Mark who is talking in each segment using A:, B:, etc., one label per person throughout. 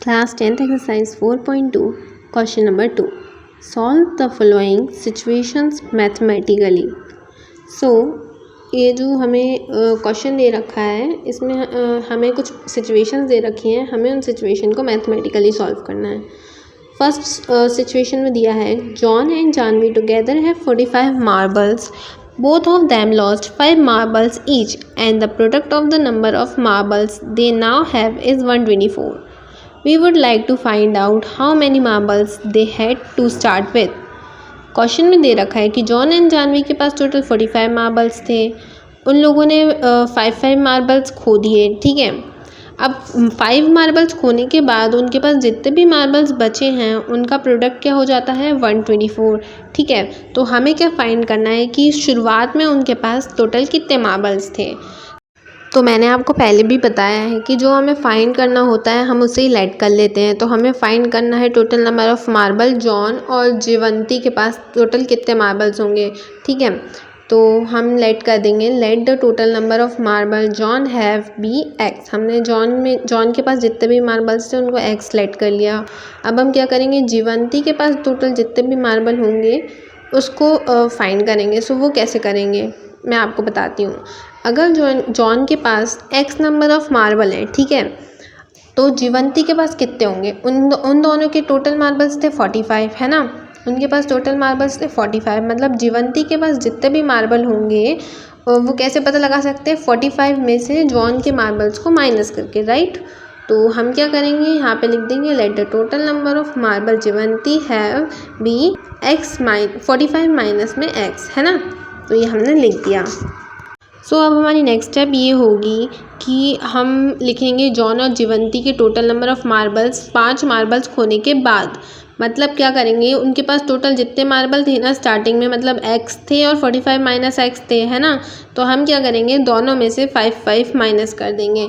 A: Class 10th exercise 4.2 question number 2. Solve the following situations mathematically. So ये जो हमें question दे रखा है इसमें हमें कुछ सिचुएशंस दे रखी हैं, हमें उन सिचुएशन को मैथमेटिकली सॉल्व करना है। फर्स्ट सिचुएशन में दिया है John and Janvi together have 45 marbles. Both of them lost 5 marbles each and the product of the number of marbles they now have is 124. We would like to find out how many marbles they had to start with. Question में दे रखा है कि John and Janvi के पास total 45 marbles थे, उन लोगों ने 5 marbles खो दिए. ठीक है, अब 5 मार्बल्स खोने के बाद उनके पास जितने भी मार्बल्स बचे हैं उनका प्रोडक्ट क्या हो जाता है 124. ठीक है, तो हमें क्या फाइंड करना है कि शुरुआत में उनके पास टोटल कितने मार्बल्स थे. तो मैंने आपको पहले भी बताया है कि जो हमें फाइंड करना होता है हम उसे ही लेट कर लेते हैं. तो हमें फाइंड करना है total number of marble John और जीवंती के पास टोटल कितने मार्बल्स होंगे. ठीक है, तो हम लेट कर देंगे let the total number of marble John have be x. हमने जॉन के पास जितने भी मार्बल्स थे उनको एक्स लेट कर लिया. अब हम क्या करेंगे, जीवंती के पास टोटल जितने भी मार्बल होंगे उसको फाइंड करेंगे. सो वो कैसे करेंगे मैं आपको बताती हूँ. अगर जॉन के पास एक्स नंबर ऑफ़ मार्बल है, ठीक है, तो जीवंती के पास कितने होंगे. उन दोनों के टोटल मार्बल्स थे 45, है ना. उनके पास टोटल मार्बल्स थे 45, मतलब जीवंती के पास जितने भी मार्बल होंगे वो कैसे पता लगा सकते हैं, 45 में से जॉन के मार्बल्स को माइनस करके, राइट. तो हम क्या करेंगे, यहाँ पे लिख देंगे let the total number of marble Jivanti have be x 45 minus में एक्स, है ना. तो ये हमने लिख दिया. सो अब हमारी नेक्स्ट स्टेप ये होगी कि हम लिखेंगे जॉन और जीवंती के total number of marbles 5 marbles खोने के बाद. मतलब क्या करेंगे, उनके पास टोटल जितने मार्बल थे ना स्टार्टिंग में, मतलब एक्स थे और 45 माइनस एक्स थे, है ना. तो हम क्या करेंगे, दोनों में से 5 माइनस कर देंगे.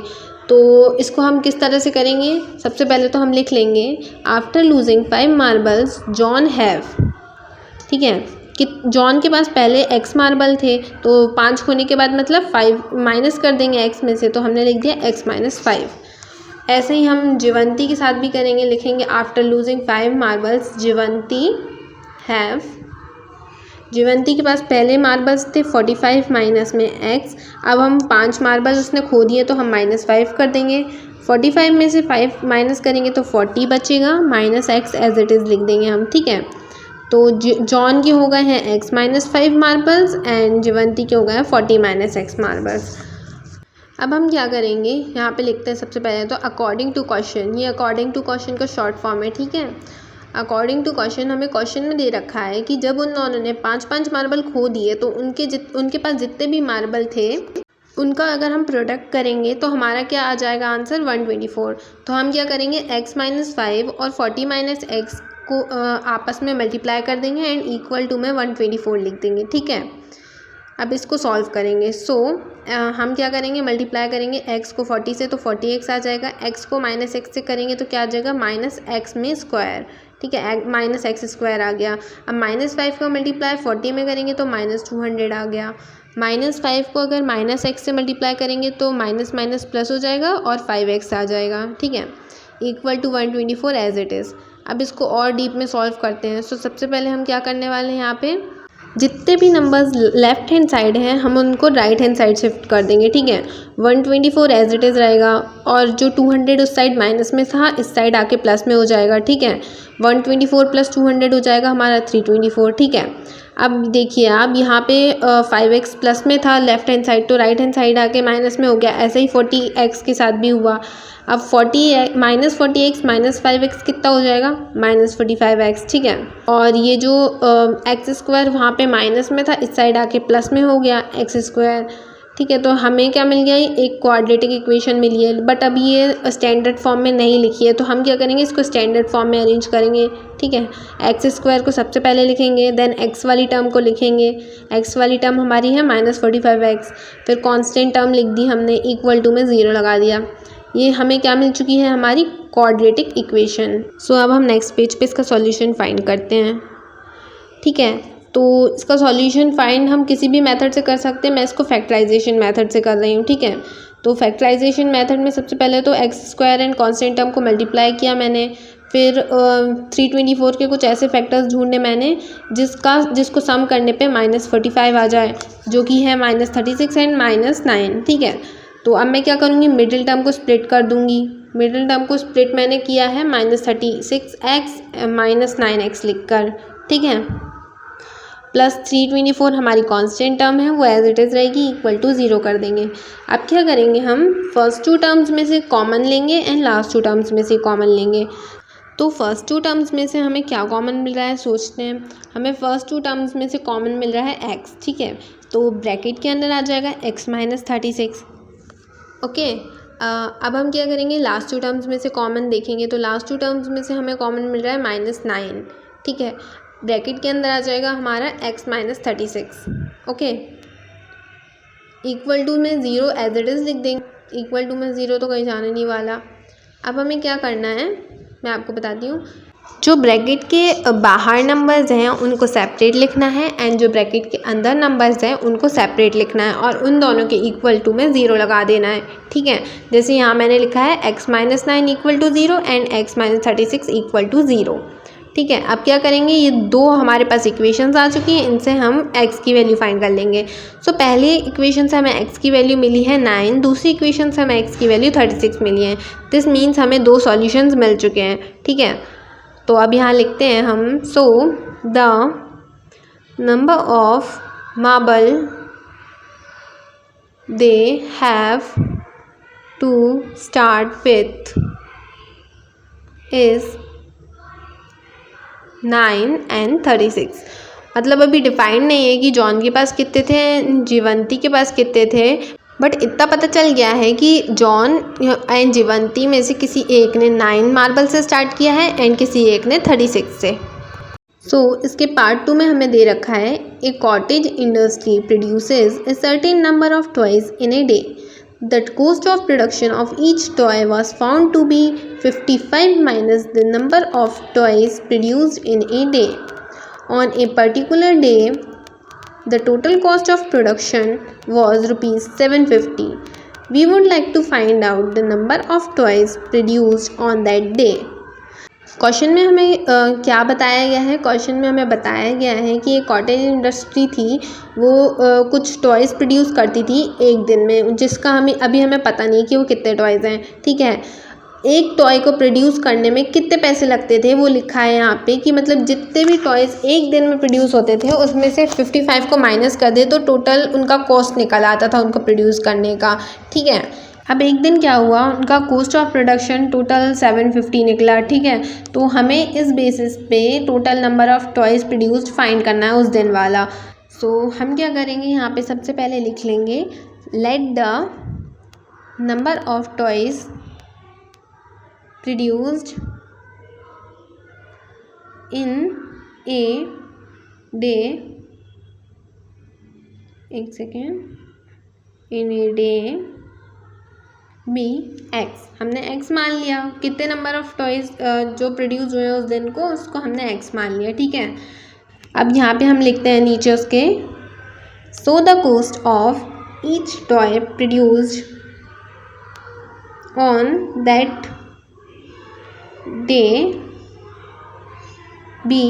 A: तो इसको हम किस तरह से करेंगे, सबसे पहले तो हम लिख लेंगे after losing 5 marbles John have. ठीक है, कि जॉन के पास पहले एक्स मार्बल थे तो 5 खोने के बाद मतलब 5 माइनस कर देंगे एक्स में से, तो हमने लिख दिया एक्स माइनस 5. ऐसे ही हम जीवंती के साथ भी करेंगे, लिखेंगे आफ्टर लूजिंग 5 मार्बल्स जीवंती हैव. जीवंती के पास पहले मार्बल्स थे 45 माइनस में एक्स. अब हम 5 मार्बल उसने खो दिए तो हम -5 कर देंगे. 45 में से 5 माइनस करेंगे तो 40 बचेगा, minus x as it is लिख देंगे हम. ठीक है, तो जॉन के हो गए हैं एक्स माइनस 5 मार्बल्स एंड जीवंती के हो गए हैं 40 माइनस एक्स मार्बल्स. अब हम क्या करेंगे, यहाँ पे लिखते हैं सबसे पहले तो अकॉर्डिंग टू क्वेश्चन. ये अकॉर्डिंग टू क्वेश्चन का शॉर्ट फॉर्म है. ठीक है, अकॉर्डिंग टू क्वेश्चन हमें क्वेश्चन में दे रखा है कि जब उन दोनों ने 5 मार्बल खो दिए तो उनके पास जितने भी मार्बल थे उनका अगर हम प्रोडक्ट करेंगे तो हमारा क्या आ जाएगा आंसर 124. तो हम क्या करेंगे, एक्स माइनस 5 और 40 माइनस एक्स को आपस में मल्टीप्लाई कर देंगे एंड इक्वल टू में 124 लिख देंगे. ठीक है, अब इसको सॉल्व करेंगे. सो हम क्या करेंगे, मल्टीप्लाई करेंगे एक्स को 40 से तो 40x आ जाएगा. एक्स को माइनस एक्स से करेंगे तो क्या आ जाएगा, माइनस एक्स में स्क्वायर. ठीक है, माइनस एक्स स्क्वायर आ गया. अब -5 का मल्टीप्लाई 40 में करेंगे तो -200 आ गया. -5 को अगर माइनस एक्स से मल्टीप्लाई करेंगे तो माइनस माइनस प्लस हो जाएगा और 5x आ जाएगा. ठीक है, equal to 124 as it is. अब इसको और डीप में सॉल्व करते हैं. सो सबसे पहले हम क्या करने वाले हैं, यहाँ पे जितने भी नंबर्स लेफ्ट हैंड साइड हैं हम उनको राइट हैंड साइड शिफ्ट कर देंगे. ठीक है, 124 एज इट इज़ रहेगा और जो 200 उस साइड माइनस में था इस साइड आके प्लस में हो जाएगा. ठीक है, 124 प्लस 200 हो जाएगा हमारा 324. ठीक है, अब देखिए आप यहाँ पे 5x प्लस में था लेफ्ट हैंड साइड तो राइट हैंड साइड आके माइनस में हो गया. ऐसे ही 40x के साथ भी हुआ. अब 40x माइनस 5x कितना हो जाएगा, -45x. ठीक है, और ये जो एक्स स्क्वायर वहाँ पे माइनस में था इस साइड आके प्लस में हो गया एक्स स्क्वायर. ठीक है, तो हमें क्या मिल गया, एक क्वाड्रेटिक इक्वेशन मिली है. बट अभी ये स्टैंडर्ड फॉर्म में नहीं लिखी है तो हम क्या करेंगे, इसको स्टैंडर्ड फॉर्म में अरेंज करेंगे. ठीक है, एक्स स्क्वायर को सबसे पहले लिखेंगे, देन एक्स वाली टर्म को लिखेंगे. एक्स वाली टर्म हमारी है -45x. फिर कांस्टेंट टर्म लिख दी हमने, इक्वल टू में 0 लगा दिया. ये हमें क्या मिल चुकी है, हमारी क्वाड्रेटिक इक्वेशन. सो अब हम नेक्स्ट पेज पे इसका सॉल्यूशन फाइंड करते हैं. ठीक है, तो इसका सॉल्यूशन फाइंड हम किसी भी मेथड से कर सकते हैं. मैं इसको फैक्टराइजेशन मेथड से कर रही हूँ. ठीक है, तो फैक्टराइजेशन मेथड में सबसे पहले तो x square and constant term को मल्टीप्लाई किया मैंने, फिर 324 के कुछ ऐसे फैक्टर्स ढूंढने मैंने जिसको सम करने पे -45 आ जाए, जो कि है -36 एंड -9। ठीक है, तो अब मैं क्या करूँगी, मिडिल टर्म को स्प्लिट कर दूँगी। मिडिल टर्म को स्प्लिट मैंने किया है -36x -9x लिख कर। ठीक है, प्लस 324 हमारी कांस्टेंट टर्म है, वो एज इट इज़ रहेगी, इक्वल टू 0 कर देंगे। अब क्या करेंगे, हम फर्स्ट 2 टर्म्स में से कॉमन लेंगे एंड लास्ट 2 टर्म्स में से कॉमन लेंगे। तो फर्स्ट 2 टर्म्स में से हमें क्या कॉमन मिल रहा है सोचते हैं। हमें फर्स्ट 2 टर्म्स में से कॉमन मिल रहा है x। ठीक है, तो ब्रैकेट के अंदर आ जाएगा x -36। ओके, अब हम क्या करेंगे, लास्ट 2 टर्म्स में से कॉमन देखेंगे। तो लास्ट 2 टर्म्स में से हमें कॉमन मिल रहा है -9। ठीक है, ब्रैकेट के अंदर आ जाएगा हमारा x -36। ओके, इक्वल टू में 0 एज इट इज़ लिख देंगे। इक्वल टू में 0 तो कहीं जाने नहीं वाला। अब हमें क्या करना है मैं आपको बताती हूँ। जो ब्रैकेट के बाहर नंबर्स हैं उनको सेपरेट लिखना है एंड जो ब्रैकेट के अंदर नंबर्स हैं उनको सेपरेट लिखना है और उन दोनों के इक्वल टू में 0 लगा देना है। ठीक है, जैसे यहाँ मैंने लिखा है x -9 equal to 0 and x -36 equal to 0। ठीक है, अब क्या करेंगे, ये दो हमारे पास इक्वेशंस आ चुकी हैं, इनसे हम x की वैल्यू फाइंड कर लेंगे। सो पहले इक्वेशन से हमें x की वैल्यू मिली है 9, दूसरी इक्वेशन से हमें x की वैल्यू 36 मिली है। दिस मीन्स हमें 2 सॉल्यूशंस मिल चुके हैं। ठीक है, तो अब यहाँ लिखते हैं हम, so the number of marble they have to start with is 9 and 36। मतलब अभी डिफाइंड नहीं है कि जॉन के पास कितने थे, जीवंती के पास कितने थे, बट इतना पता चल गया है कि जॉन एंड जीवंती में से किसी एक ने 9 मार्बल से स्टार्ट किया है एंड किसी एक ने 36 से। सो इसके पार्ट 2 में हमें दे रखा है, a cottage industry produces a certain number of toys in a day. The cost of production of each toy was found to be 55 minus the number of toys produced in a day. On a particular day, the total cost of production was rupees 750. We would like to find out the number of toys produced on that day. Question में हमें क्या बताया गया है, question में हमें बताया गया है कि एक कॉटेज इंडस्ट्री थी, वो कुछ टॉयज़ प्रोड्यूस करती थी एक दिन में, जिसका हमें पता नहीं कि वो कितने टॉयज़ हैं। ठीक है, एक टॉय को प्रोड्यूस करने में कितने पैसे लगते थे वो लिखा है यहाँ पे, कि मतलब जितने भी टॉयज़ एक दिन में प्रोड्यूस होते थे उसमें से 55 को माइनस कर दे तो टोटल उनका कॉस्ट निकल आता था उनको प्रोड्यूस करने का। ठीक है, अब एक दिन क्या हुआ, उनका कॉस्ट ऑफ प्रोडक्शन टोटल 750 निकला। ठीक है, तो हमें इस बेसिस पे total number of toys produced find करना है उस दिन वाला। सो हम क्या करेंगे, यहाँ पे सबसे पहले लिख लेंगे, let the number of toys produced in a day, एक second, in a day be x. हमने एक्स मान लिया, कितने नंबर ऑफ़ टॉयज़ जो प्रोड्यूस हुए हैं उस दिन को, उसको हमने एक्स मान लिया। ठीक है, अब यहाँ पे हम लिखते हैं नीचे उसके, so the cost of each toy produced on that day be.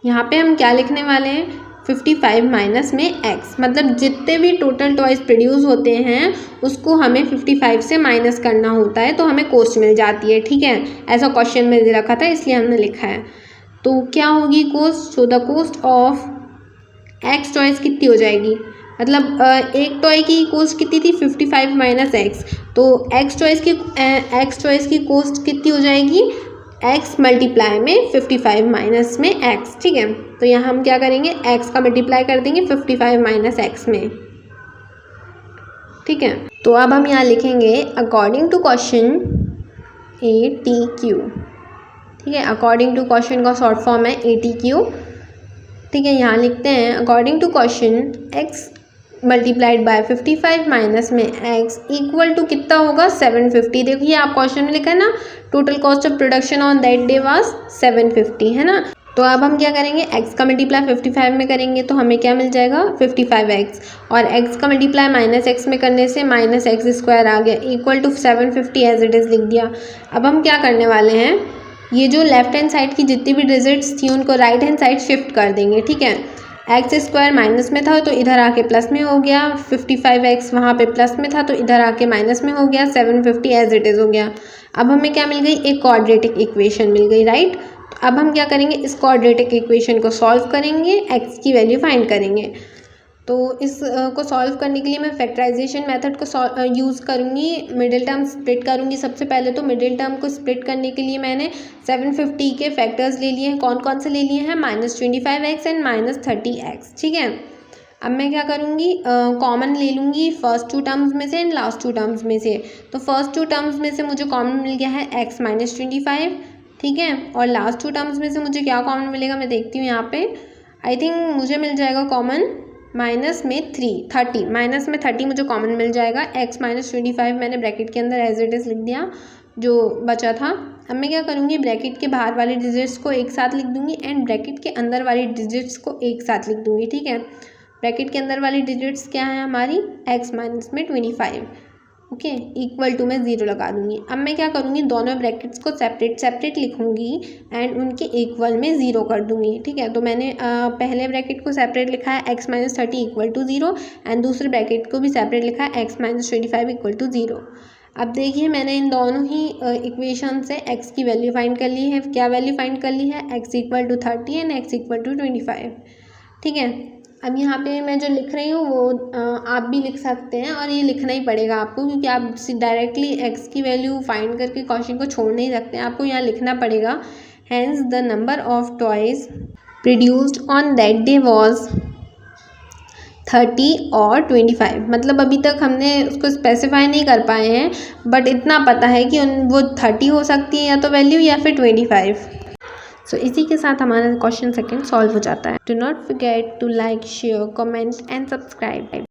A: यहाँ पे हम क्या लिखने वाले हैं, 55 माइनस में x, मतलब जितने भी टोटल टॉयज़ प्रोड्यूस होते हैं उसको हमें 55 से माइनस करना होता है तो हमें कॉस्ट मिल जाती है। ठीक है, ऐसा क्वेश्चन में दे रखा था इसलिए हमने लिखा है। तो क्या होगी cost, so the cost of x toys कितनी हो जाएगी, मतलब एक टॉय की कॉस्ट कितनी थी, 55 माइनस x, तो x टॉयज़ की कॉस्ट कितनी हो जाएगी, x मल्टीप्लाई में 55 माइनस में x। ठीक है, तो यहाँ हम क्या करेंगे, x का मल्टीप्लाई कर देंगे 55 माइनस x में। ठीक है, तो अब हम यहाँ लिखेंगे अकॉर्डिंग टू क्वेश्चन ATQ। ठीक है, अकॉर्डिंग टू क्वेश्चन का शॉर्ट फॉर्म है ATQ। ठीक है, यहाँ लिखते हैं according to question x multiplied by 55 minus में x इक्वल टू कितना होगा, 750। देखिए आप क्वेश्चन में लिखा है ना, total cost of production on that day was 750, है ना। तो अब हम क्या करेंगे, x का मल्टीप्लाई 55 में करेंगे तो हमें क्या मिल जाएगा 55x, और x का मल्टीप्लाई -x में करने से -x² आ गया equal to 750 as it is लिख दिया। अब हम क्या करने वाले हैं, ये जो लेफ्ट हैंड साइड की जितनी भी डिजिट्स थी उनको राइट हैंड साइड शिफ्ट कर देंगे, ठीक है। x² माइनस में था तो इधर आके प्लस में हो गया, 55x वहाँ पे प्लस में था तो इधर आके माइनस में हो गया, 750 एज इट इज़ हो गया। अब हमें क्या मिल गई, एक क्वाड्रेटिक इक्वेशन मिल गई, राइट। अब हम क्या करेंगे, इस क्वाड्रेटिक इक्वेशन को सॉल्व करेंगे, x की वैल्यू फाइंड करेंगे। तो इस को सॉल्व करने के लिए मैं फैक्टराइजेशन मेथड को यूज़ करूँगी, मिडिल टर्म स्प्लिट करूँगी। सबसे पहले तो मिडिल टर्म को स्प्लिट करने के लिए मैंने 750 के फैक्टर्स ले लिए हैं। कौन कौन से ले लिए हैं, -25x एंड -30x, ठीक है। अब मैं क्या करूँगी, कॉमन ले लूँगी फर्स्ट 2 टर्म्स में से एंड लास्ट 2 टर्म्स में से। तो फर्स्ट 2 टर्म्स में से मुझे कॉमन मिल गया है x -25, ठीक है। और लास्ट 2 टर्म्स में से मुझे क्या कॉमन मिलेगा, मैं देखती हूँ यहाँ पे। आई थिंक मुझे मिल जाएगा कॉमन माइनस में 30, माइनस में 30 मुझे कॉमन मिल जाएगा। x -25 मैंने ब्रैकेट के अंदर एज इट इज़ लिख दिया जो बचा था। अब मैं क्या करूँगी, ब्रैकेट के बाहर वाले डिजिट्स को एक साथ लिख दूँगी एंड ब्रैकेट के अंदर वाली डिजिट्स को एक साथ लिख दूँगी, ठीक है। ब्रैकेट के अंदर वाली डिजिट्स क्या है हमारी, x - 25, ओके, इक्वल टू में 0 लगा दूंगी। अब मैं क्या करूँगी, दोनों ब्रैकेट्स को सेपरेट लिखूँगी एंड उनके इक्वल में 0 कर दूँगी, ठीक है। तो मैंने पहले ब्रैकेट को सेपरेट लिखा है x - 30 इक्वल टू 0 एंड दूसरे ब्रैकेट को भी सेपरेट लिखा है x - 25 इक्वल टू 0। अब देखिए मैंने इन दोनों ही इक्वेशन से x की वैल्यू फाइंड कर ली है। क्या वैल्यू फाइंड कर ली है, x equal to 30 and x equal to 25, ठीक है। अब यहाँ पे मैं जो लिख रही हूँ वो आप भी लिख सकते हैं, और ये लिखना ही पड़ेगा आपको क्योंकि आप डायरेक्टली x की वैल्यू फाइंड करके क्वेश्चन को छोड़ नहीं सकते, आपको यहाँ लिखना पड़ेगा। Hence the number of toys produced on that day was 30 और 25। मतलब अभी तक हमने उसको स्पेसिफाई नहीं कर पाए हैं, बट इतना पता है कि वो 30 हो सकती है या तो वैल्यू, या फिर 25। सो इसी के साथ हमारा क्वेश्चन सेकंड सॉल्व हो जाता है। Do not forget to like, share, comment and subscribe.